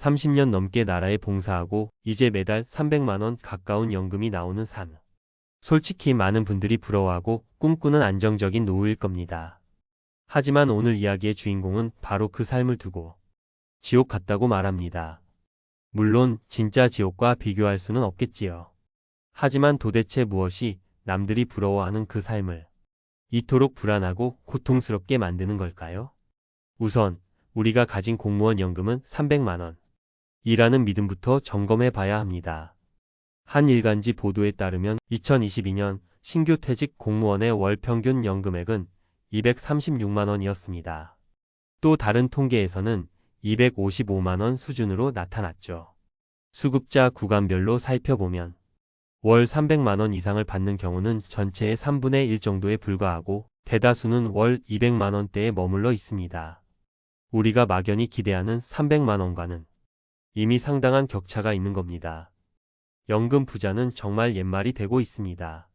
30년 넘게 나라에 봉사하고 이제 매달 300만 원 가까운 연금이 나오는 삶. 솔직히 많은 분들이 부러워하고 꿈꾸는 안정적인 노후일 겁니다. 하지만 오늘 이야기의 주인공은 바로 그 삶을 두고 지옥 같다고 말합니다. 물론 진짜 지옥과 비교할 수는 없겠지요. 하지만 도대체 무엇이 남들이 부러워하는 그 삶을 이토록 불안하고 고통스럽게 만드는 걸까요? 우선 우리가 가진 공무원 연금은 300만 원. 이라는 믿음부터 점검해 봐야 합니다. 한 일간지 보도에 따르면 2022년 신규 퇴직 공무원의 월 평균 연금액은 236만 원이었습니다. 또 다른 통계에서는 255만 원 수준으로 나타났죠. 수급자 구간별로 살펴보면 월 300만 원 이상을 받는 경우는 전체의 3분의 1 정도에 불과하고 대다수는 월 200만 원대에 머물러 있습니다. 우리가 막연히 기대하는 300만 원과는 이미 상당한 격차가 있는 겁니다. 연금 부자는 정말 옛말이 되고 있습니다.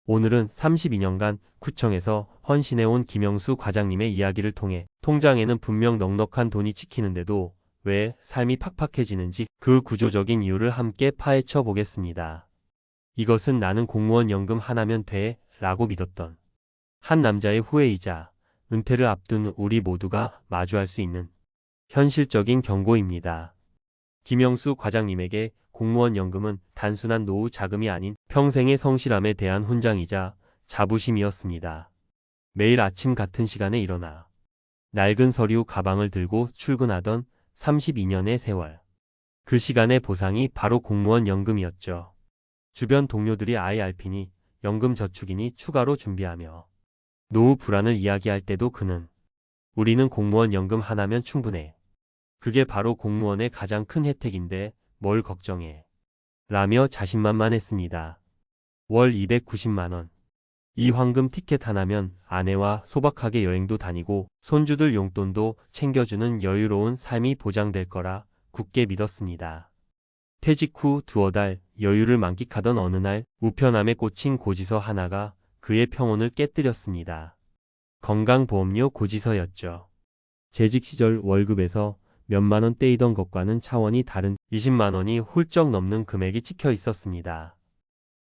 오늘은 32년간 구청에서 헌신해온 김영수 과장님의 이야기를 통해 통장에는 분명 넉넉한 돈이 찍히는데도 왜 삶이 팍팍해지는지 그 구조적인 이유를 함께 파헤쳐 보겠습니다. 이것은 나는 공무원 연금 하나면 돼 라고 믿었던 한 남자의 후회이자 은퇴를 앞둔 우리 모두가 마주할 수 있는 현실적인 경고입니다. 김영수 과장님에게 공무원 연금은 단순한 노후 자금이 아닌 평생의 성실함에 대한 훈장이자 자부심이었습니다. 매일 아침 같은 시간에 일어나 낡은 서류 가방을 들고 출근하던 32년의 세월. 그 시간의 보상이 바로 공무원 연금이었죠. 주변 동료들이 IRP니 연금 저축이니 추가로 준비하며 노후 불안을 이야기할 때도 그는 우리는 공무원 연금 하나면 충분해. 그게 바로 공무원의 가장 큰 혜택인데 뭘 걱정해. 라며 자신만만했습니다. 월 290만 원. 이 황금 티켓 하나면 아내와 소박하게 여행도 다니고 손주들 용돈도 챙겨주는 여유로운 삶이 보장될 거라 굳게 믿었습니다. 퇴직 후 두어 달 여유를 만끽하던 어느 날 우편함에 꽂힌 고지서 하나가 그의 평온을 깨뜨렸습니다. 건강보험료 고지서였죠. 재직 시절 월급에서 몇만 원 떼이던 것과는 차원이 다른 20만 원이 훌쩍 넘는 금액이 찍혀 있었습니다.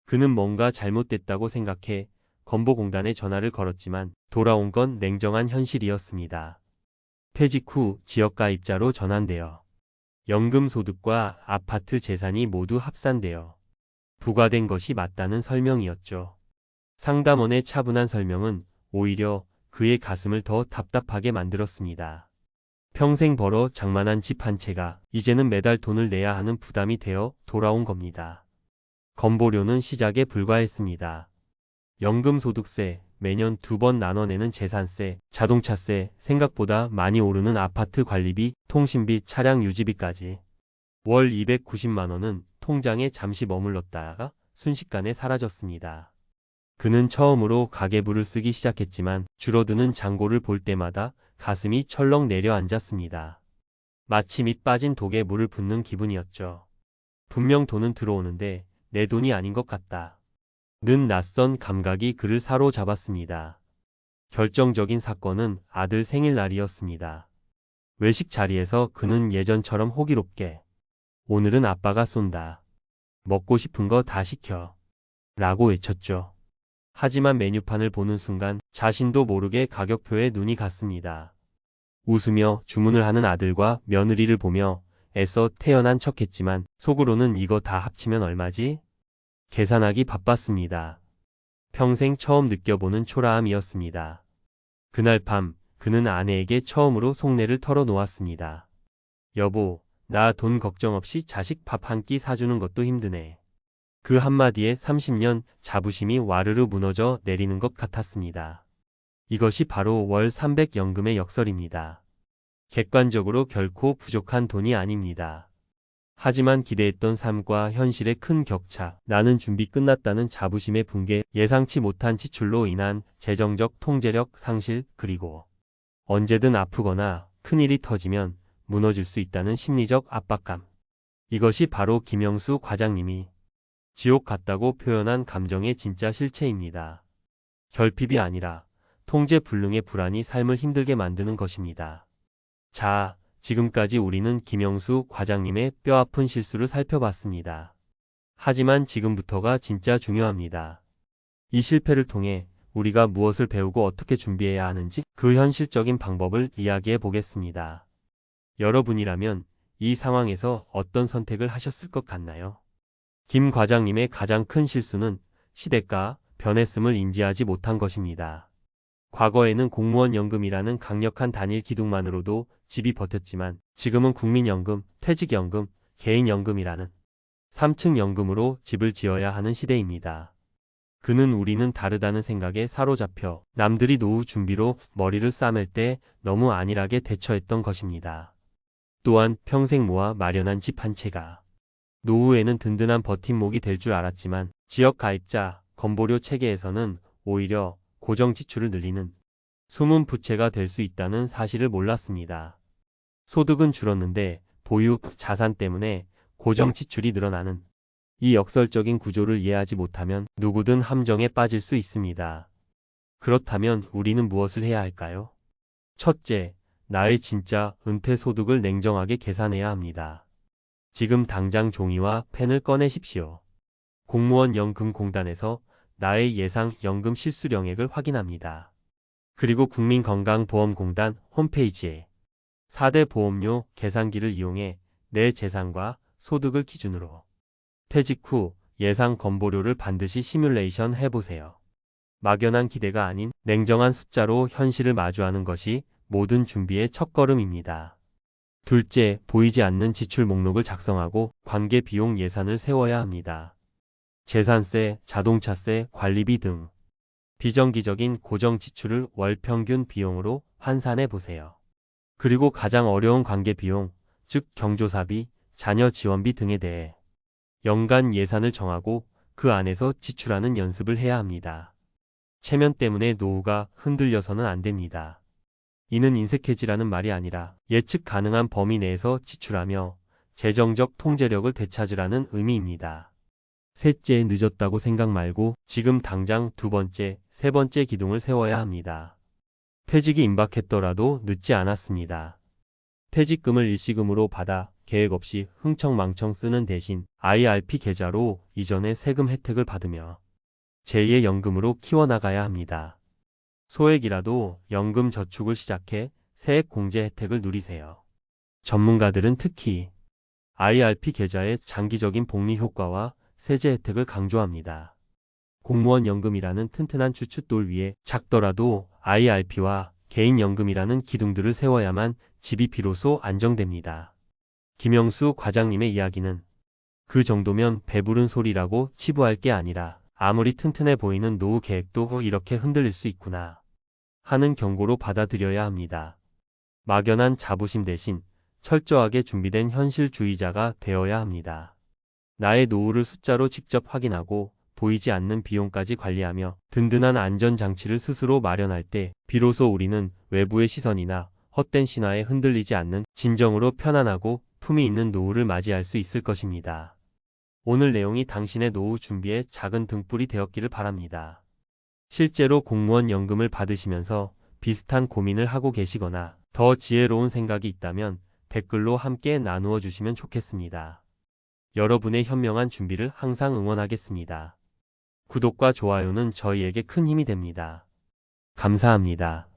그는 뭔가 잘못됐다고 생각해 건보공단에 전화를 걸었지만 돌아온 건 냉정한 현실이었습니다. 퇴직 후 지역가입자로 전환되어 연금소득과 아파트 재산이 모두 합산되어 부과된 것이 맞다는 설명이었죠. 상담원의 차분한 설명은 오히려 그의 가슴을 더 답답하게 만들었습니다. 평생 벌어 장만한 집 한 채가 이제는 매달 돈을 내야 하는 부담이 되어 돌아온 겁니다. 건보료는 시작에 불과했습니다. 연금소득세, 매년 2번 나눠내는 재산세, 자동차세, 생각보다 많이 오르는 아파트 관리비, 통신비, 차량 유지비까지 월 290만 원은 통장에 잠시 머물렀다가 순식간에 사라졌습니다. 그는 처음으로 가계부를 쓰기 시작했지만 줄어드는 잔고를 볼 때마다 가슴이 철렁 내려앉았습니다. 마치 밑 빠진 독에 물을 붓는 기분이었죠. 분명 돈은 들어오는데 내 돈이 아닌 것 같다. 는 낯선 감각이 그를 사로잡았습니다. 결정적인 사건은 아들 생일날이었습니다. 외식 자리에서 그는 예전처럼 호기롭게 오늘은 아빠가 쏜다. 먹고 싶은 거 다 시켜. 라고 외쳤죠. 하지만 메뉴판을 보는 순간 자신도 모르게 가격표에 눈이 갔습니다. 웃으며 주문을 하는 아들과 며느리를 보며 애써 태연한 척했지만 속으로는 이거 다 합치면 얼마지? 계산하기 바빴습니다. 평생 처음 느껴보는 초라함이었습니다. 그날 밤 그는 아내에게 처음으로 속내를 털어놓았습니다. 여보, 나 돈 걱정 없이 자식 밥 한 끼 사주는 것도 힘드네. 그 한마디에 30년 자부심이 와르르 무너져 내리는 것 같았습니다. 이것이 바로 월 300 연금의 역설입니다. 객관적으로 결코 부족한 돈이 아닙니다. 하지만 기대했던 삶과 현실의 큰 격차, 나는 준비 끝났다는 자부심의 붕괴, 예상치 못한 지출로 인한 재정적 통제력 상실, 그리고 언제든 아프거나 큰일이 터지면 무너질 수 있다는 심리적 압박감. 이것이 바로 김영수 과장님이 지옥 같다고 표현한 감정의 진짜 실체입니다. 결핍이 아니라 통제 불능의 불안이 삶을 힘들게 만드는 것입니다. 자, 지금까지 우리는 김영수 과장님의 뼈아픈 실수를 살펴봤습니다. 하지만 지금부터가 진짜 중요합니다. 이 실패를 통해 우리가 무엇을 배우고 어떻게 준비해야 하는지 그 현실적인 방법을 이야기해 보겠습니다. 여러분이라면 이 상황에서 어떤 선택을 하셨을 것 같나요? 김 과장님의 가장 큰 실수는 시대가 변했음을 인지하지 못한 것입니다. 과거에는 공무원연금이라는 강력한 단일 기둥만으로도 집이 버텼지만 지금은 국민연금, 퇴직연금, 개인연금이라는 3층 연금으로 집을 지어야 하는 시대입니다. 그는 우리는 다르다는 생각에 사로잡혀 남들이 노후 준비로 머리를 싸맬 때 너무 안일하게 대처했던 것입니다. 또한 평생 모아 마련한 집 한 채가 노후에는 든든한 버팀목이 될 줄 알았지만 지역가입자, 건보료 체계에서는 오히려 고정 지출을 늘리는 숨은 부채가 될 수 있다는 사실을 몰랐습니다. 소득은 줄었는데 보유 자산 때문에 고정 지출이 늘어나는 이 역설적인 구조를 이해하지 못하면 누구든 함정에 빠질 수 있습니다. 그렇다면 우리는 무엇을 해야 할까요? 첫째, 나의 진짜 은퇴 소득을 냉정하게 계산해야 합니다. 지금 당장 종이와 펜을 꺼내십시오. 공무원 연금공단에서 나의 예상 연금 실수령액을 확인합니다. 그리고 국민건강보험공단 홈페이지에 4대 보험료 계산기를 이용해 내 재산과 소득을 기준으로 퇴직 후 예상 건보료를 반드시 시뮬레이션 해보세요. 막연한 기대가 아닌 냉정한 숫자로 현실을 마주하는 것이 모든 준비의 첫걸음입니다. 둘째, 보이지 않는 지출 목록을 작성하고 관계 비용 예산을 세워야 합니다. 재산세, 자동차세, 관리비 등 비정기적인 고정 지출을 월 평균 비용으로 환산해 보세요. 그리고 가장 어려운 관계 비용, 즉 경조사비, 자녀 지원비 등에 대해 연간 예산을 정하고 그 안에서 지출하는 연습을 해야 합니다. 체면 때문에 노후가 흔들려서는 안 됩니다. 이는 인색해지라는 말이 아니라 예측 가능한 범위 내에서 지출하며 재정적 통제력을 되찾으라는 의미입니다. 셋째, 늦었다고 생각 말고 지금 당장 두 번째, 세 번째 기둥을 세워야 합니다. 퇴직이 임박했더라도 늦지 않았습니다. 퇴직금을 일시금으로 받아 계획 없이 흥청망청 쓰는 대신 IRP 계좌로 이전의 세금 혜택을 받으며 제2의 연금으로 키워나가야 합니다. 소액이라도 연금 저축을 시작해 세액 공제 혜택을 누리세요. 전문가들은 특히 IRP 계좌의 장기적인 복리 효과와 세제 혜택을 강조합니다. 공무원 연금이라는 튼튼한 주춧돌 위에 작더라도 IRP와 개인연금이라는 기둥들을 세워야만 집이 비로소 안정됩니다. 김영수 과장님의 이야기는 그 정도면 배부른 소리라고 치부할 게 아니라 아무리 튼튼해 보이는 노후 계획도 이렇게 흔들릴 수 있구나 하는 경고로 받아들여야 합니다. 막연한 자부심 대신 철저하게 준비된 현실주의자가 되어야 합니다. 나의 노후를 숫자로 직접 확인하고 보이지 않는 비용까지 관리하며 든든한 안전장치를 스스로 마련할 때 비로소 우리는 외부의 시선이나 헛된 신화에 흔들리지 않는 진정으로 편안하고 품위 있는 노후를 맞이할 수 있을 것입니다. 오늘 내용이 당신의 노후 준비에 작은 등불이 되었기를 바랍니다. 실제로 공무원 연금을 받으시면서 비슷한 고민을 하고 계시거나 더 지혜로운 생각이 있다면 댓글로 함께 나누어 주시면 좋겠습니다. 여러분의 현명한 준비를 항상 응원하겠습니다. 구독과 좋아요는 저희에게 큰 힘이 됩니다. 감사합니다.